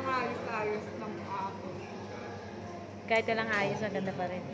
ayos-ayos ng ako. Kahit walang ayos, maganda pa rin.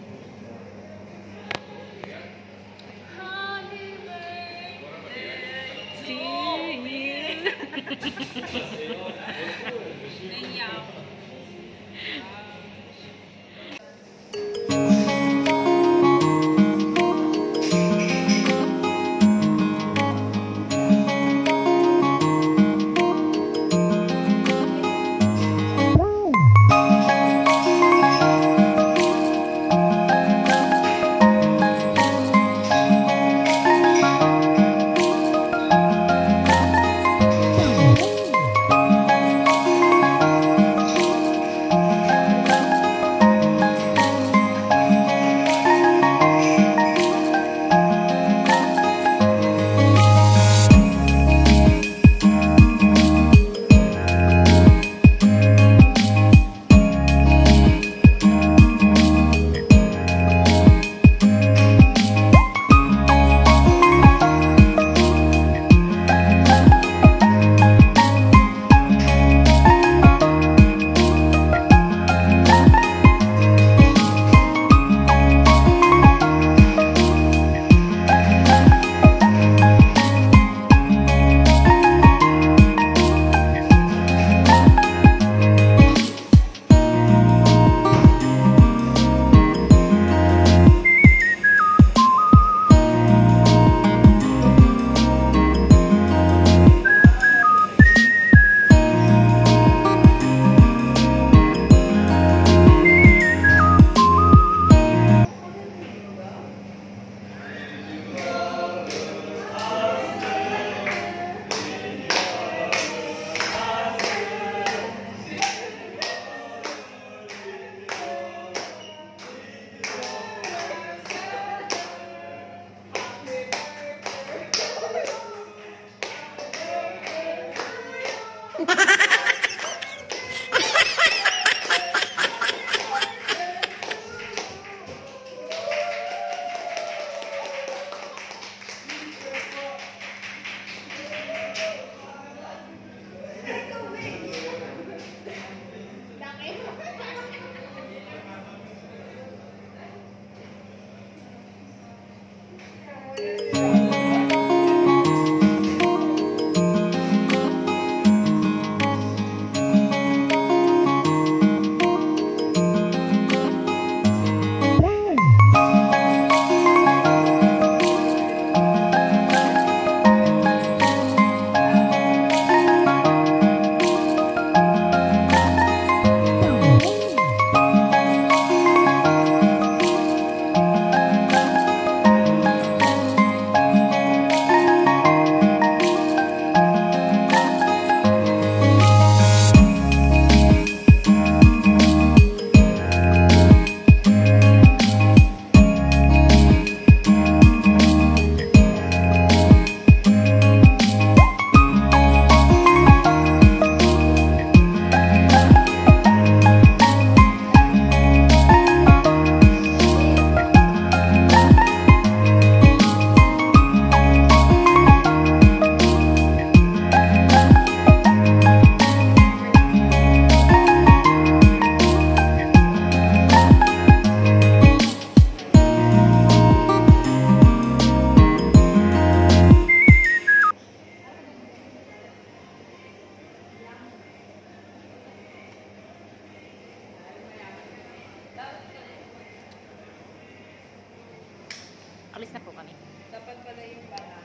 Alis na po kami. Dapat pala yung banana.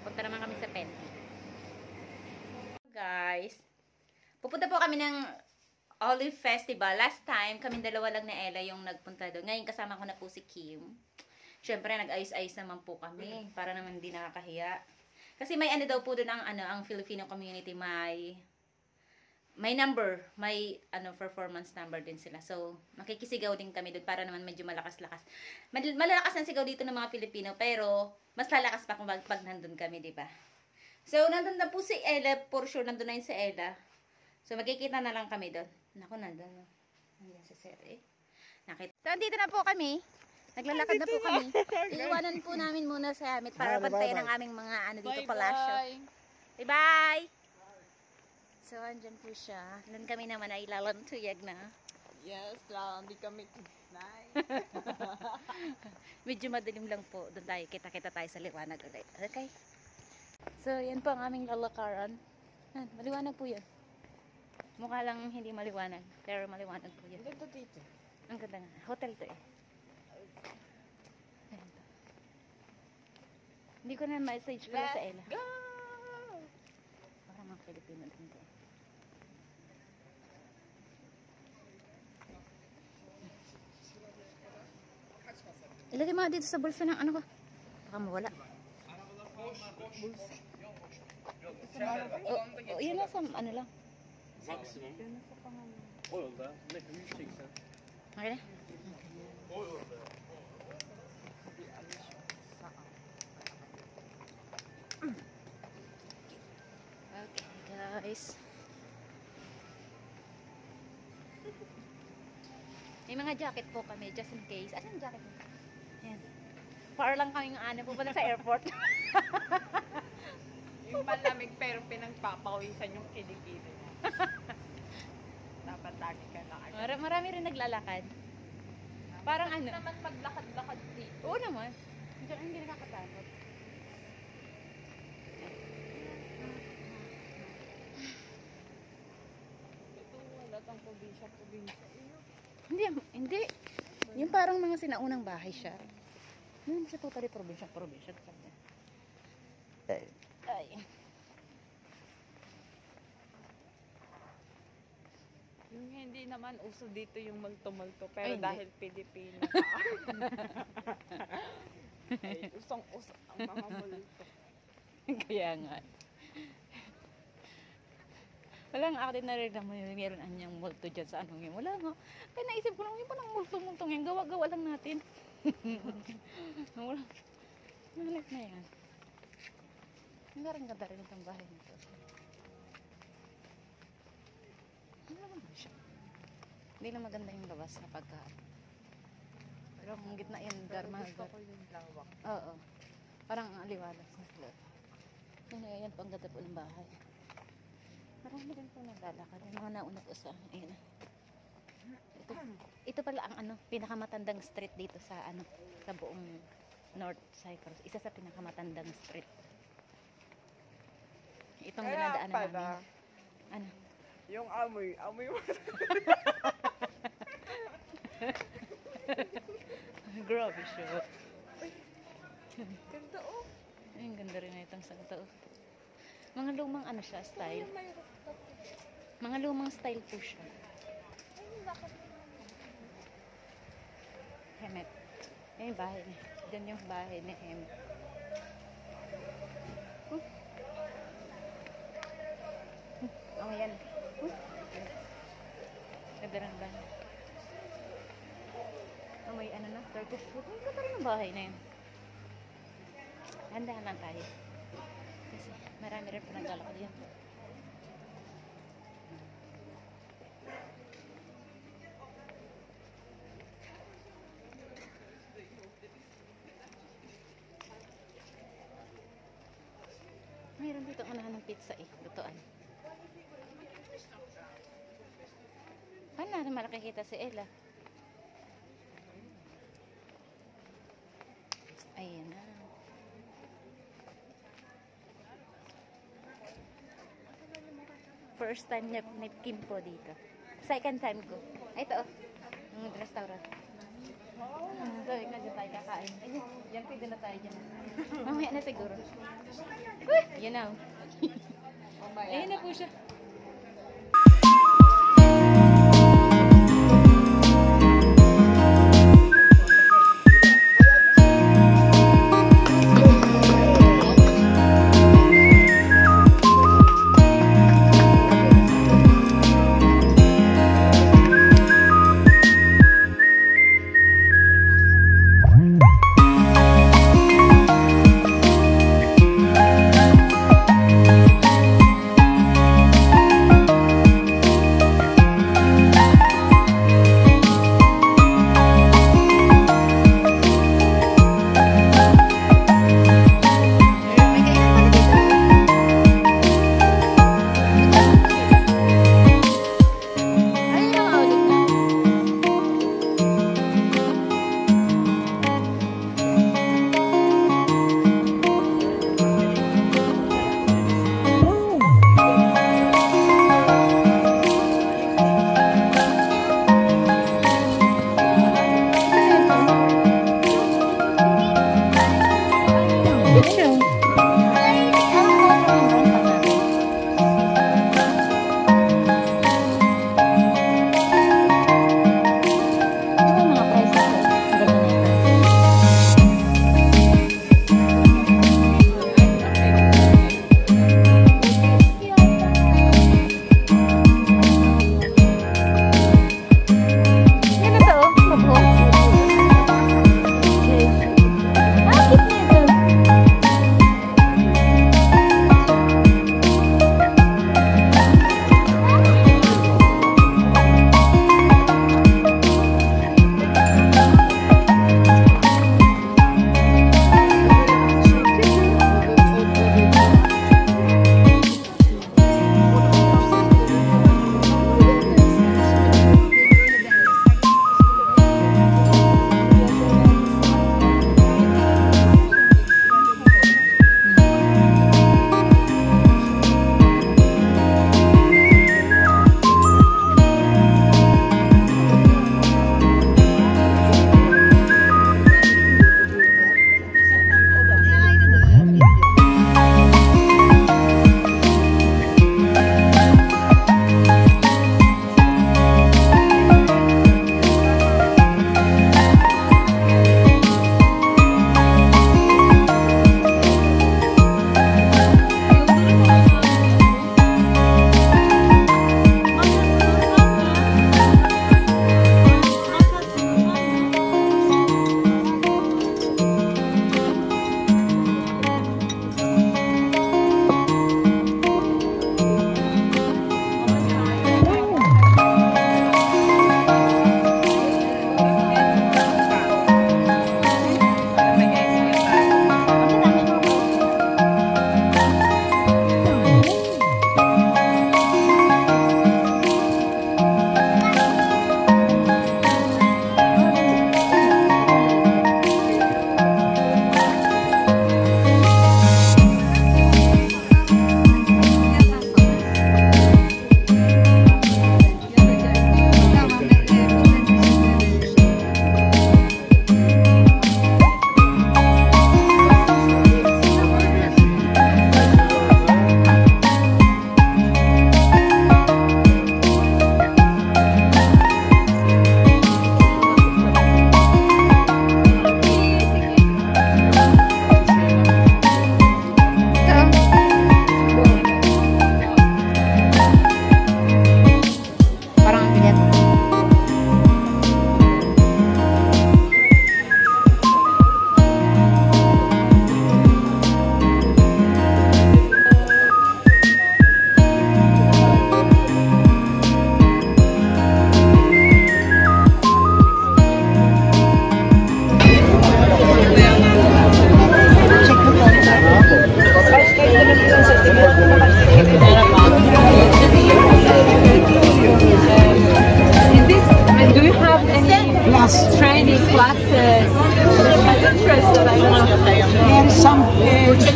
Punta naman kami sa Penti. Guys, pupunta po kami ng Olive Festival. Last time, kaming dalawa lang na Ella yung nagpunta doon. Ngayon, kasama ko na po si Kim. Siyempre, nag-ayos-ayos naman po kami. Para naman hindi nakakahiya. Kasi may ano daw po doon ang Filipino community. May number. May performance number din sila. So, makikisigaw din kami doon para naman medyo malakas-lakas. Malalakas ang sigaw dito ng mga Pilipino. Pero, mas lalakas pa kung pag nandun kami, di ba? So, nandun na po si Ella. For sure, nandun na yun si Ella. So, magkikita na lang kami doon. Naku, nandun. Nandiyan si Sir, eh. So, andito na po kami. Naglalakad na po kami. Iiwanan po namin muna sa amit para bantayan ang aming mga dito palasyo. Bye-bye! So, andyan po siya. Doon kami naman ay lalantuyag na. Yes, hindi kami tunay. Medyo madilim lang po. Doon tayo, kita-kita tayo sa liwanag ulit. Okay? So, yan po ang aming lalakaran. Yan, maliwanag po yan. Mukha lang hindi maliwanag. Pero maliwanag po yan. Ganda dito. Ang ganda nga. Hotel to eh. Ayan to. Hindi ko na message pala sa Ella. Go! Parang mga Pilipino din to. Ilagay mo nga dito sa bulsa ng ano ko. Baka mawala. Yun na sa ano lang. Maximum. Oil there. Nick, have you checked that? Okay na? Oil there. Okay guys. May mga jacket po kami just in case. Asan yung jacket mo? Yan. Para lang kaming pupunta sa airport. Yung malamig pero pinagpapawisan yung kilikili mo. Dapat lagi ka nakagad. Marami rin naglalakad. Parang ano? Naman maglakad-lakad dito. Oo naman. Hindi nakakatakot. Ito wala tang probinsya. Hindi. Yung parang mga sinaunang bahay siya. Hindi siya totally probinsya. Ay. Yung hindi naman uso dito yung multo-multo pero Ay, hindi. dahil Pilipino ka. Ay, usong-uso ang mga multo. Kaya nga. Wala nga ako din narinig mo yung meron anyang multo dyan sa anong yun. Wala nga. Kaya naisip ko lang, yung palang multo-multong yan. Gawa-gawa lang natin. Wala. Nalit na yan. Ang ganda rin itong bahay nito. Ano naman siya? Hindi lang maganda yung labas na pagka. Pero ang gitna yan, Gusto ko yung lawak. Oo. Parang aliwalas na sila. Yan po ang ganda po ng bahay. Marami rin po naglalakad. Yung mga nauna po sa, ayun. Ito pala ang pinakamatandang street dito sa sa buong North Cyprus. Isa sa pinakamatandang street. Itong dinadaanan namin. Ano? Yung amoy mo. Grabe siya. Ganda oh. Ay, ang ganda rin na itong santo. Mga lumang siya, style. Mga lumang style po siya. Hemet. Yan yung bahay niya. Diyan yung bahay ni Hemet. Oh, yan. Nadarang ba? Oh, may Turkish food. Ang ganda rin ang bahay na yun. Handahan lang tayo. Kasi marami rin po naglalakad yan. Mayroon dito unahan ng pizza lutuan. Paano natin malakikita si Ella? Ayan na. First time niya ni Kim po dito. Second time ko. Ay, ito yung restaurant. So, na dyan tayo kakain. Ayun, yan pwede na tayo dyan. Mamaya na siguro. Uy! Yan na. Ayun na po siya.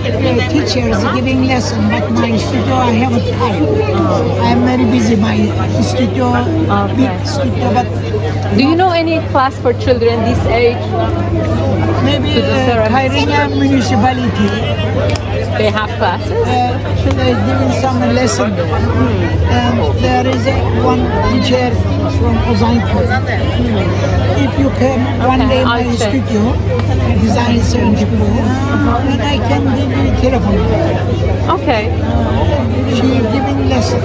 teachers giving lesson, but my studio I haven't time. I am very busy. My studio, big studio, but Do you know any class for children this age? maybe Kairinga municipality They have classes? they giving some lesson. And there is one teacher from Ozankot. If you come one day my I'll check. studio, design center, and I can give you telephone. Okay. She is giving lesson.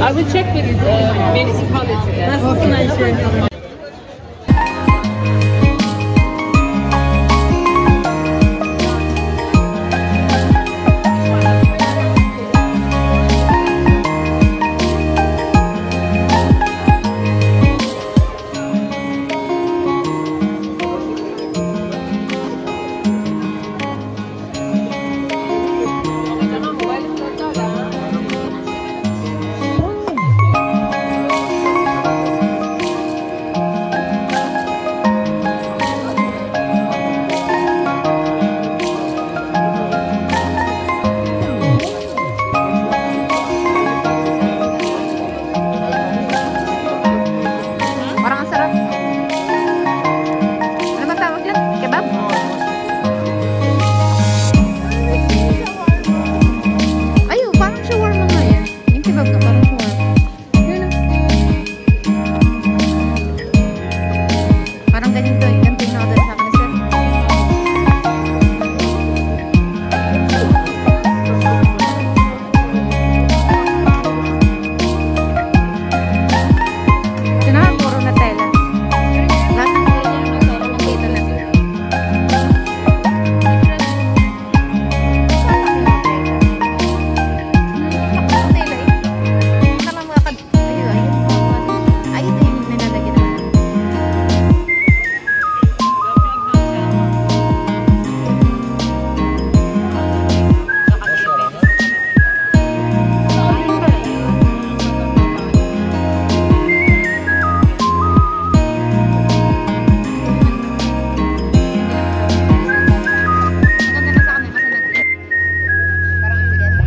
I will check with municipality then. Parang ang sarap. Ano ba tawag yan? Kebab? Ay, parang shawarma nga yan. Yung kebab nga, parang shawarma. Yun ah. Parang ganito eh. Ganito yung na-order sa akin na sir. Ito na, puro na tela. Lahat ng puro nandito lang. Ay, ito yung nilalagyan naman. Maganda na sa kanila kasi parang bigyan.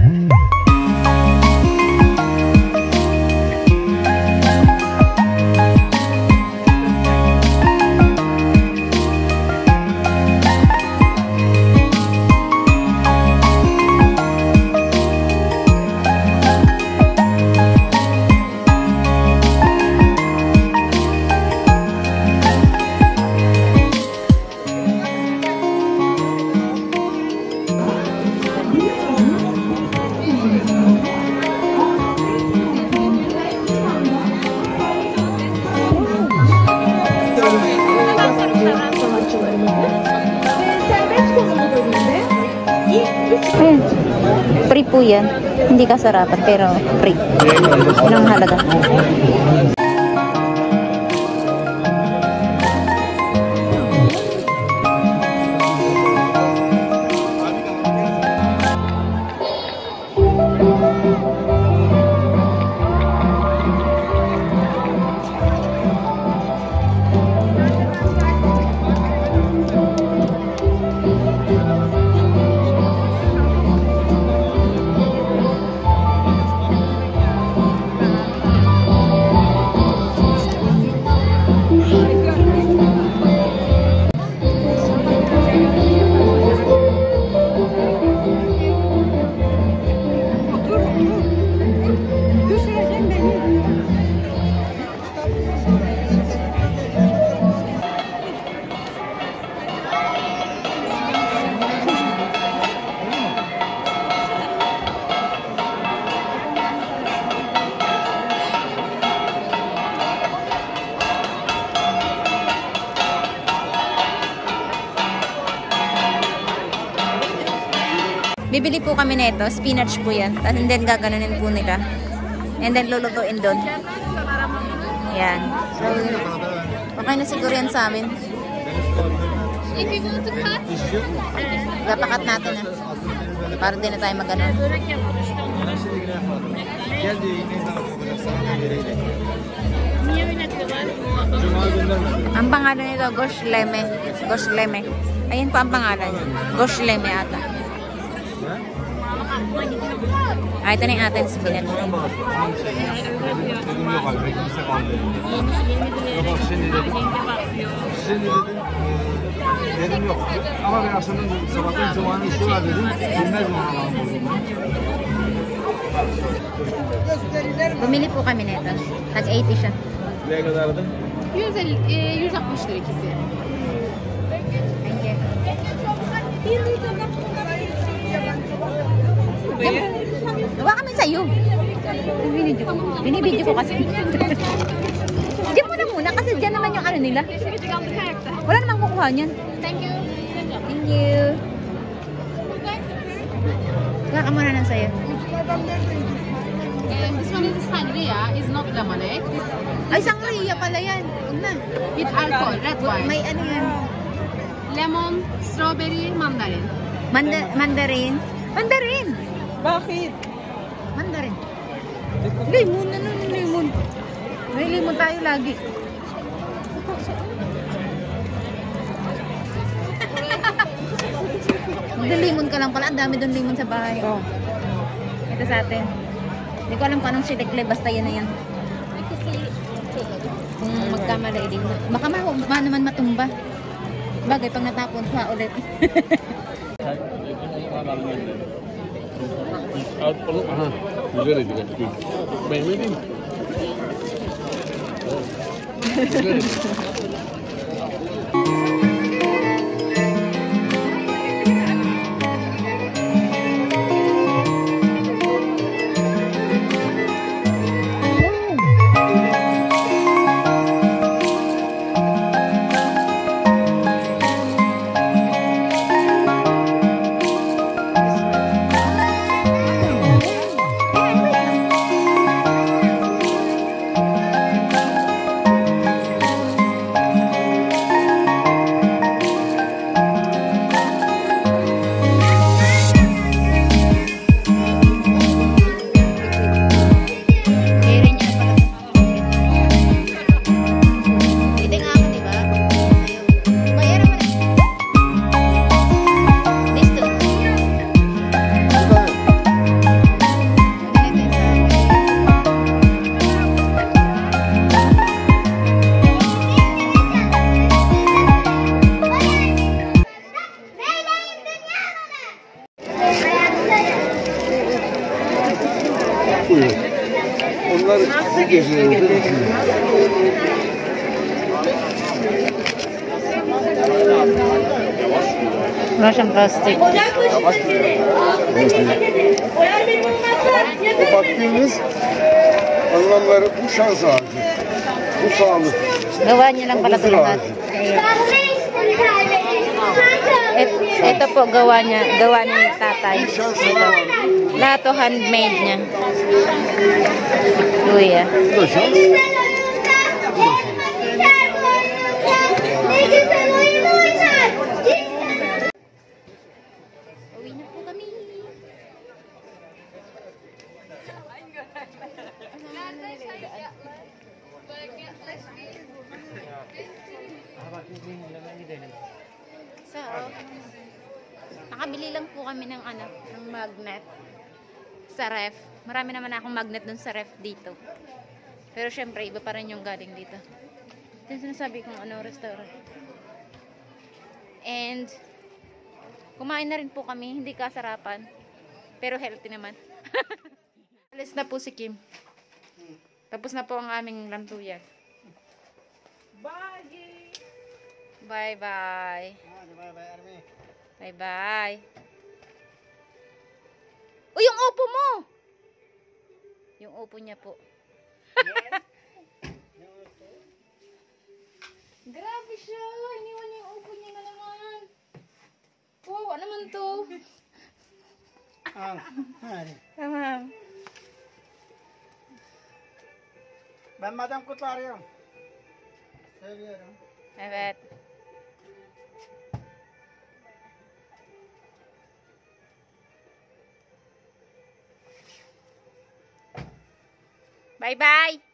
Ayan. Free po yan. Hindi kasarapan pero free. Yun ang halaga. Bibili po kami nito, spinach po yan. And then gaganunin po nila. And then lulutuin doon. Yan. So, okay na siguro yan sa amin. Gapakat natin ah. Para din na tayo maganon. Ang pangalan nito, Gosh Leme. Gosh Leme. Ayun po ang pangalan. Gosh Leme ata. Ito na yung ating spinach. Dedim yok abi beklemese kaldı. Yok bak şimdi dedim. Şimdi dedim. Dedim yok. Ama ben akşamdan dedim sabahtan zamanı işi var dedim. Bilmez mi ona bozulma? Bumili po kami nito. Tag 80 siya. Ne kadardı? 150, 160 lira ikisi. Thank you. Gawa kami sa'yo. Binibidyo ko kasi. Diyan muna kasi diyan naman yung ano nila. Wala namang kukuha niyan. Thank you. Thank you. Gawa ka muna ng sa'yo. This one is sangria, is not lemonade. Ay, sangria pala yan. Huwag na. With alcohol, red wine. May ano yan. Lemon, strawberry, mandarin. Mandarin. Mandarin! Bakit? Mandarin. Lemon, ano yung lemon? May lemon tayo lagi. Lemon ka lang pala. Ang dami doon lemon sa bahay. Oh. Ito sa atin. Hindi ko alam kung anong sitikle. Basta yan na yan. Kung magkamali din. Baka naman matumba. Bagay pag natapon pa ulit. Aha, güzel edecek. Beğenmedin mi? Güzel edecek. Buyurun. Onlar bir gecede Wala siyang plastic. o baktığınız anlamları bu şans ağacı, bu sağlık, Gawa niya lang pala ito huzur lahat. ağacı. Ito po gawa ni tatay. Ito. Lahat to handmade niya. Luya. Bu da şans. Uwi na po kami. So, nakabili lang po kami ng ng magnet sa ref. Marami naman akong magnet dun sa ref dito. Pero syempre, iba pa rin yung galing dito. Ito yung sinasabi kong restaurant. And, kumain na rin po kami. Hindi kasarapan. Pero healthy naman. Alis na po si Kim. Tapos na po ang aming lantuya. Bye-bye. Bye-bye. Oh, yung upo mo! Yung upo niya po. Grabe siya. Iniwan niya yung upo niya na naman. Wow, ano naman to? Tamam. Ben Madame Kutu arıyorum. Seviyorum. Evet. Bye-bye.